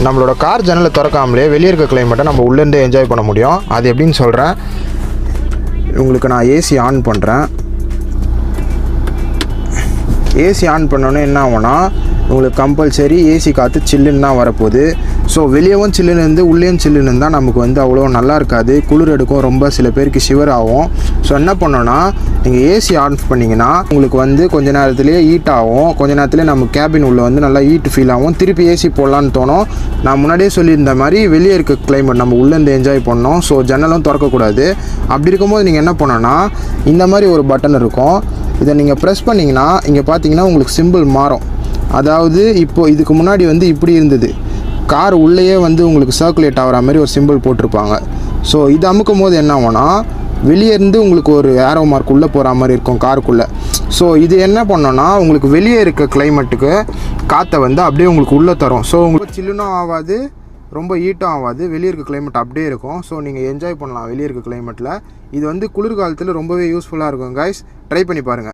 நம்மளோட கார் ஜன்னலை திறக்காமலே வெளியே இருக்க கிளைமேட்டை நம்ம உள்ளேருந்தே என்ஜாய் பண்ண முடியும். அது எப்படின்னு சொல்கிறேன். உங்களுக்கு நான் ஏசி ஆன் பண்ணுறேன். ஏசி ஆன் பண்ணோன்னே என்ன ஆகும்னா உங்களுக்கு கம்பல்சரி ஏசி காற்று சில்லுன்னு தான் வரப்போகுது. ஸோ வெளியவும் சில்லுன்னு இருந்து உள்ளேயும் சில்லுன்னு இருந்தால் நமக்கு வந்து அவ்வளோ நல்லா இருக்காது, குளிர் எடுக்கும், ரொம்ப சில பேருக்கு ஷிவர் ஆகும். ஸோ என்ன பண்ணோன்னா நீங்கள் ஏசி ஆன் பண்ணிங்கன்னா உங்களுக்கு வந்து கொஞ்ச நேரத்துலேயே ஹீட் ஆகும். கொஞ்ச நேரத்துலேயே நம்ம கேபின் உள்ளே வந்து நல்லா ஹீட் ஃபீல் ஆகும். திருப்பி ஏசி போடலான்னு தோணும். நான் முன்னாடியே சொல்லியிருந்த மாதிரி வெளியே இருக்க கிளைமேட் நம்ம உள்ளேருந்து என்ஜாய் பண்ணோம். ஸோ ஜன்னலும் திறக்கக்கூடாது. அப்படி இருக்கும்போது நீங்கள் என்ன பண்ணோன்னா இந்த மாதிரி ஒரு பட்டன் இருக்கும். இதை நீங்கள் ப்ரெஸ் பண்ணிங்கன்னா இங்கே பார்த்தீங்கன்னா உங்களுக்கு சிம்பிள் மாறும். அதாவது இப்போது இதுக்கு முன்னாடி வந்து இப்படி இருந்தது, கார் உள்ளேயே வந்து உங்களுக்கு சர்க்குலேட் ஆகிற மாதிரி ஒரு சிம்பிள் போட்டிருப்பாங்க. ஸோ இது அமுக்கும் போது என்ன ஆகும்னா வெளியே இருந்து உங்களுக்கு ஒரு ஏரோ மார்க் உள்ளே போகிற மாதிரி இருக்கும் காருக்குள்ளே. ஸோ இது என்ன பண்ணோன்னா உங்களுக்கு வெளியே இருக்க கிளைமேட்டுக்கு காற்றை வந்து அப்படியே உங்களுக்கு உள்ளே தரும். ஸோ உங்களுக்கு சில்லுனும் ஆகாது, ரொம்ப ஹீட்டும் ஆகாது, வெளியே இருக்க கிளைமேட் அப்படியே இருக்கும். ஸோ நீங்கள் என்ஜாய் பண்ணலாம் வெளியே இருக்க கிளைமேட்டில். இது வந்து குளிர்காலத்தில் ரொம்பவே யூஸ்ஃபுல்லாக இருக்கும் கைஸ். ட்ரை பண்ணி பாருங்கள்.